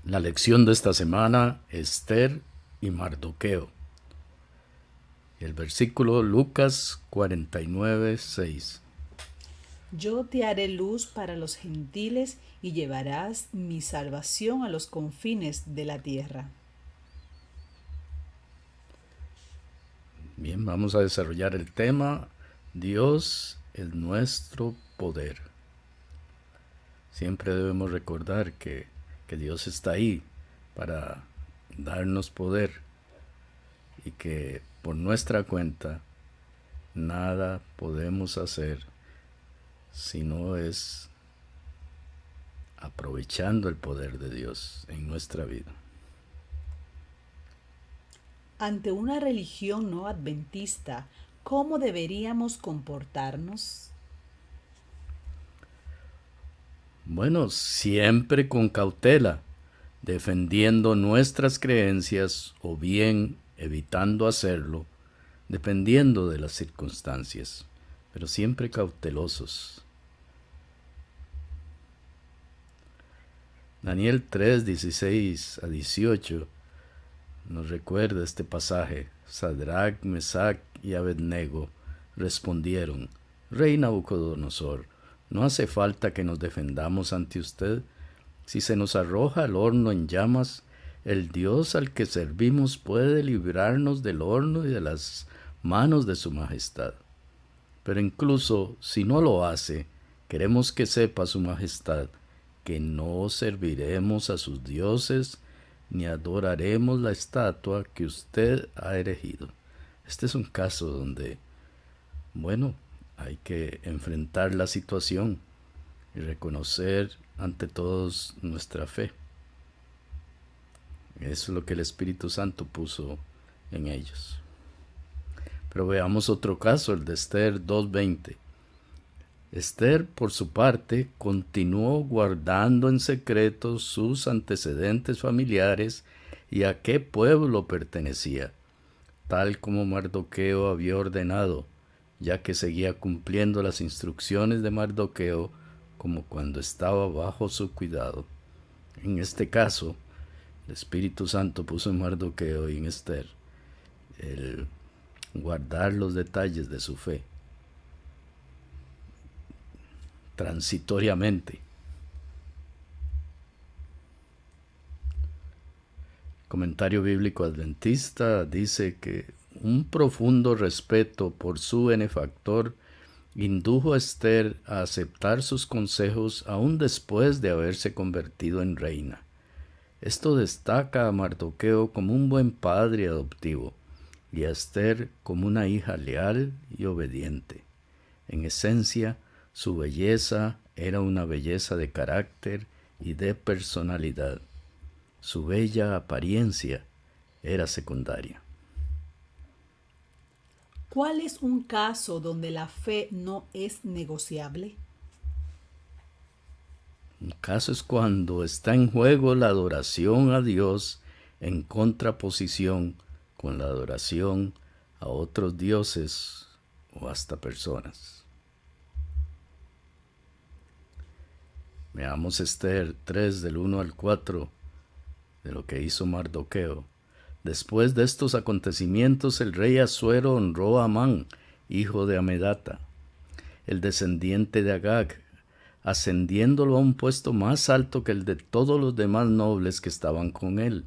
La lección de esta semana, Esther y Mardoqueo. El versículo Lucas 49:6. Yo te haré luz para los gentiles y llevarás mi salvación a los confines de la tierra. Bien, vamos a desarrollar el tema Dios es nuestro poder. Siempre debemos recordar que Dios está ahí para darnos poder y que por nuestra cuenta nada podemos hacer si no es aprovechando el poder de Dios en nuestra vida. Ante una religión no adventista, ¿cómo deberíamos comportarnos? Bueno, siempre con cautela, defendiendo nuestras creencias o bien evitando hacerlo, dependiendo de las circunstancias, pero siempre cautelosos. Daniel 3:16-18 nos recuerda este pasaje. Sadrach, Mesach y Abednego respondieron: Rey Nabucodonosor, no hace falta que nos defendamos ante usted. Si se nos arroja al horno en llamas, el Dios al que servimos puede librarnos del horno y de las manos de su majestad. Pero incluso si no lo hace, queremos que sepa su majestad que no serviremos a sus dioses ni adoraremos la estatua que usted ha erigido. Este es un caso donde, bueno, hay que enfrentar la situación y reconocer ante todos nuestra fe. Eso es lo que el Espíritu Santo puso en ellos. Pero veamos otro caso, el de Esther 2:20. Esther, por su parte, continuó guardando en secreto sus antecedentes familiares y a qué pueblo pertenecía, tal como Mardoqueo había ordenado, ya que seguía cumpliendo las instrucciones de Mardoqueo como cuando estaba bajo su cuidado. En este caso, el Espíritu Santo puso en Mardoqueo y en Esther el guardar los detalles de su fe transitoriamente. Comentario bíblico adventista dice que un profundo respeto por su benefactor indujo a Esther a aceptar sus consejos aún después de haberse convertido en reina. Esto destaca a Mardoqueo como un buen padre adoptivo y a Esther como una hija leal y obediente. En esencia, su belleza era una belleza de carácter y de personalidad. Su bella apariencia era secundaria. ¿Cuál es un caso donde la fe no es negociable? Un caso es cuando está en juego la adoración a Dios en contraposición con la adoración a otros dioses o hasta personas. Veamos Esther 3 del 1 al 4 de lo que hizo Mardoqueo. Después de estos acontecimientos, el rey Asuero honró a Amán, hijo de Amedata, el descendiente de Agag, ascendiéndolo a un puesto más alto que el de todos los demás nobles que estaban con él.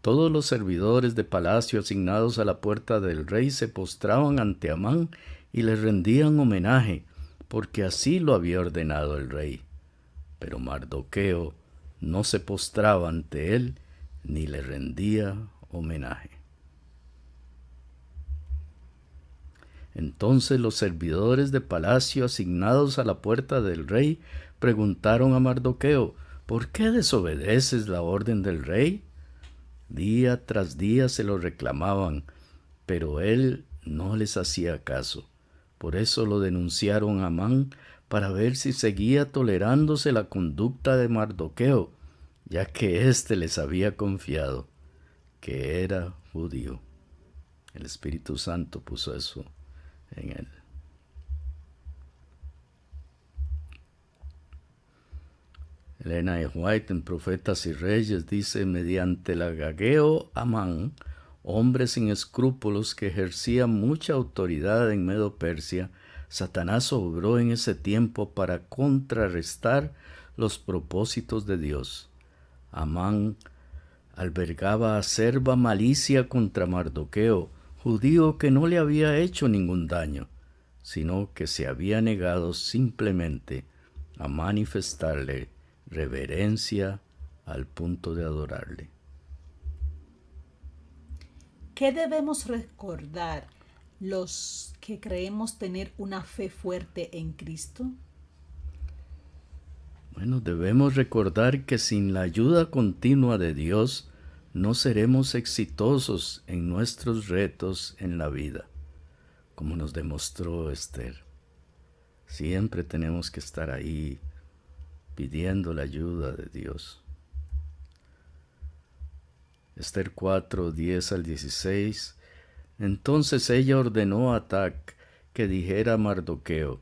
Todos los servidores de palacio asignados a la puerta del rey se postraban ante Amán y le rendían homenaje, porque así lo había ordenado el rey. Pero Mardoqueo no se postraba ante él ni le rendía homenaje. Entonces los servidores de palacio asignados a la puerta del rey preguntaron a Mardoqueo: ¿por qué desobedeces la orden del rey? Día tras día se lo reclamaban, pero él no les hacía caso. Por eso lo denunciaron a Amán para ver si seguía tolerándose la conducta de Mardoqueo, ya que éste les había confiado que era judío. El Espíritu Santo puso eso en él. Elena E. White en Profetas y Reyes dice: mediante el agageo Amán, hombre sin escrúpulos que ejercía mucha autoridad en Medo Persia, Satanás obró en ese tiempo para contrarrestar los propósitos de Dios. Amán albergaba acerba malicia contra Mardoqueo, judío que no le había hecho ningún daño, sino que se había negado simplemente a manifestarle reverencia al punto de adorarle. ¿Qué debemos recordar los que creemos tener una fe fuerte en Cristo? Bueno, debemos recordar que sin la ayuda continua de Dios no seremos exitosos en nuestros retos en la vida, como nos demostró Esther. Siempre tenemos que estar ahí pidiendo la ayuda de Dios. Esther 4, 10 al 16. Entonces ella ordenó a Atac que dijera a Mardoqueo: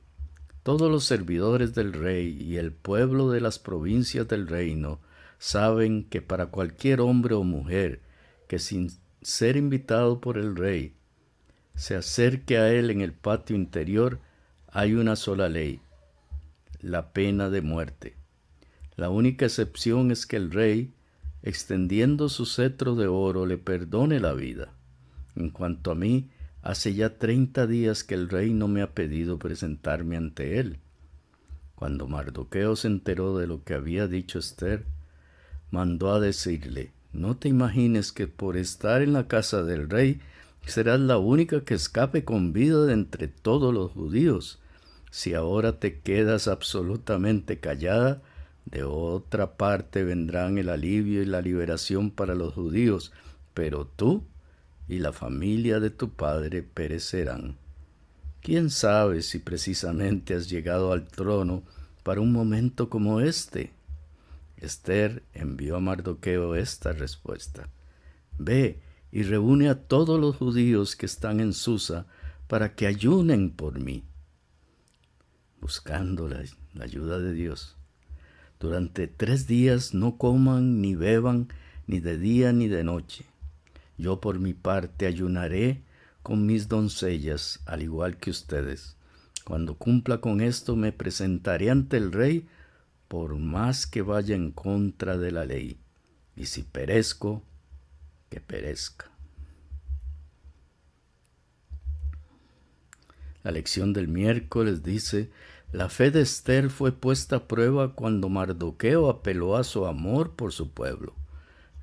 todos los servidores del rey y el pueblo de las provincias del reino saben que para cualquier hombre o mujer que sin ser invitado por el rey se acerque a él en el patio interior, hay una sola ley: la pena de muerte. La única excepción es que el rey, extendiendo su cetro de oro, le perdone la vida. En cuanto a mí, hace ya 30 días que el rey no me ha pedido presentarme ante él. Cuando Mardoqueo se enteró de lo que había dicho Esther, mandó a decirle: no te imagines que por estar en la casa del rey serás la única que escape con vida de entre todos los judíos. Si ahora te quedas absolutamente callada, de otra parte vendrán el alivio y la liberación para los judíos, pero tú y la familia de tu padre perecerán. ¿Quién sabe si precisamente has llegado al trono para un momento como este? Esther envió a Mardoqueo esta respuesta: ve y reúne a todos los judíos que están en Susa para que ayunen por mí, buscando la ayuda de Dios. Durante 3 días no coman ni beban, ni de día ni de noche. Yo por mi parte ayunaré con mis doncellas, al igual que ustedes. Cuando cumpla con esto me presentaré ante el rey, por más que vaya en contra de la ley. Y si perezco, que perezca. La lección del miércoles dice: la fe de Esther fue puesta a prueba cuando Mardoqueo apeló a su amor por su pueblo.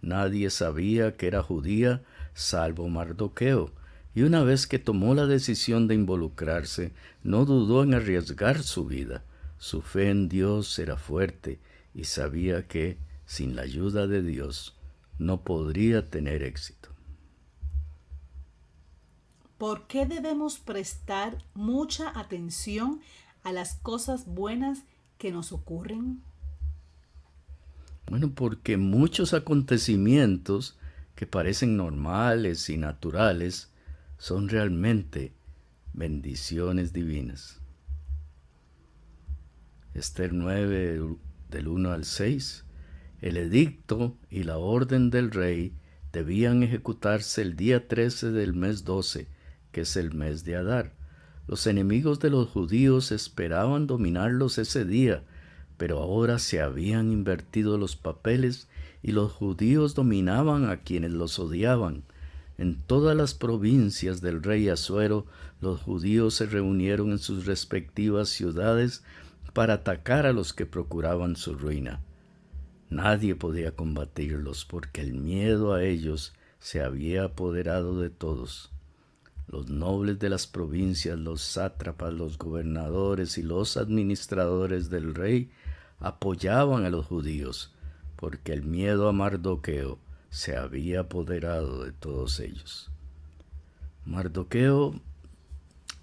Nadie sabía que era judía salvo Mardoqueo, y una vez que tomó la decisión de involucrarse, no dudó en arriesgar su vida. Su fe en Dios era fuerte y sabía que, sin la ayuda de Dios, no podría tener éxito. ¿Por qué debemos prestar mucha atención a las cosas buenas que nos ocurren? Bueno, porque muchos acontecimientos que parecen normales y naturales son realmente bendiciones divinas. Esther 9, del 1 al 6. El edicto y la orden del rey debían ejecutarse el día 13 del mes 12, que es el mes de Adar. Los enemigos de los judíos esperaban dominarlos ese día, pero ahora se habían invertido los papeles y los judíos dominaban a quienes los odiaban. En todas las provincias del rey Asuero, los judíos se reunieron en sus respectivas ciudades para atacar a los que procuraban su ruina. Nadie podía combatirlos porque el miedo a ellos se había apoderado de todos. Los nobles de las provincias, los sátrapas, los gobernadores y los administradores del rey apoyaban a los judíos, porque el miedo a Mardoqueo se había apoderado de todos ellos. Mardoqueo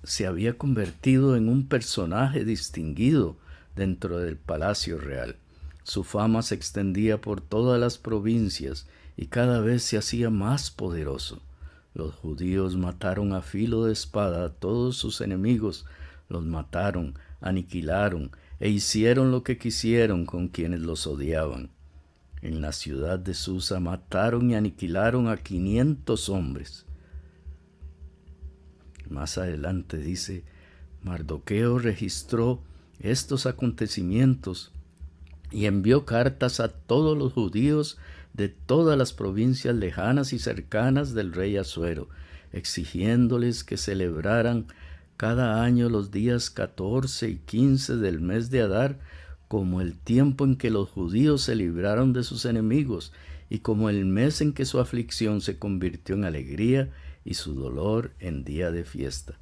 se había convertido en un personaje distinguido dentro del palacio real. Su fama se extendía por todas las provincias y cada vez se hacía más poderoso. Los judíos mataron a filo de espada a todos sus enemigos, los mataron, aniquilaron, e hicieron lo que quisieron con quienes los odiaban. En la ciudad de Susa mataron y aniquilaron a 500 hombres. Más adelante dice, Mardoqueo registró estos acontecimientos y envió cartas a todos los judíos de todas las provincias lejanas y cercanas del rey Asuero, exigiéndoles que celebraran cada año los días 14 y 15 del mes de Adar, como el tiempo en que los judíos se libraron de sus enemigos, y como el mes en que su aflicción se convirtió en alegría y su dolor en día de fiesta.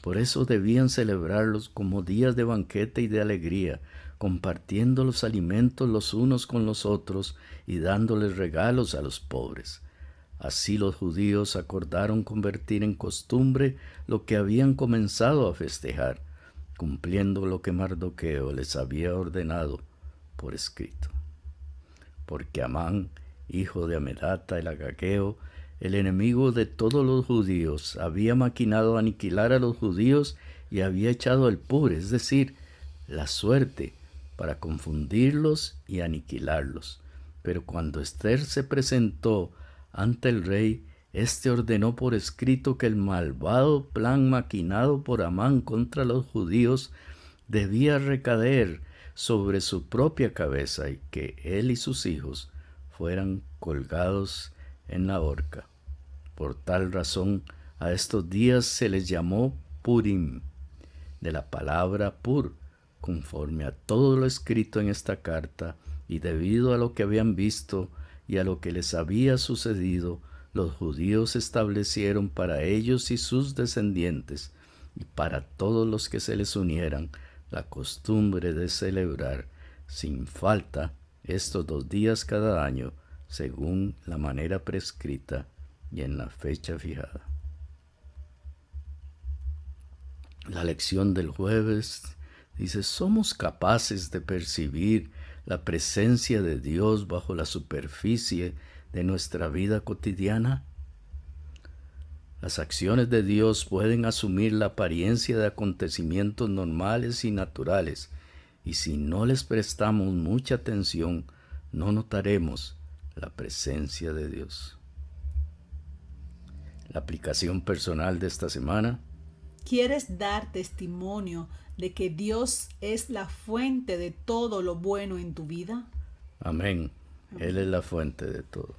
Por eso debían celebrarlos como días de banquete y de alegría, compartiendo los alimentos los unos con los otros y dándoles regalos a los pobres. Así los judíos acordaron convertir en costumbre lo que habían comenzado a festejar, cumpliendo lo que Mardoqueo les había ordenado por escrito. Porque Amán, hijo de Amedata el Agageo, el enemigo de todos los judíos, había maquinado aniquilar a los judíos y había echado el pur, es decir, la suerte, para confundirlos y aniquilarlos. Pero cuando Ester se presentó ante el rey, éste ordenó por escrito que el malvado plan maquinado por Amán contra los judíos debía recaer sobre su propia cabeza y que él y sus hijos fueran colgados en la horca. Por tal razón, a estos días se les llamó Purim, de la palabra pur, conforme a todo lo escrito en esta carta, y debido a lo que habían visto y a lo que les había sucedido, los judíos establecieron para ellos y sus descendientes, y para todos los que se les unieran, la costumbre de celebrar sin falta estos 2 días cada año, según la manera prescrita y en la fecha fijada. La lección del jueves dice, ¿somos capaces de percibir la presencia de Dios bajo la superficie de nuestra vida cotidiana? Las acciones de Dios pueden asumir la apariencia de acontecimientos normales y naturales, y si no les prestamos mucha atención, no notaremos la presencia de Dios. La aplicación personal de esta semana. ¿Quieres dar testimonio de que Dios es la fuente de todo lo bueno en tu vida? Amén. Él es la fuente de todo.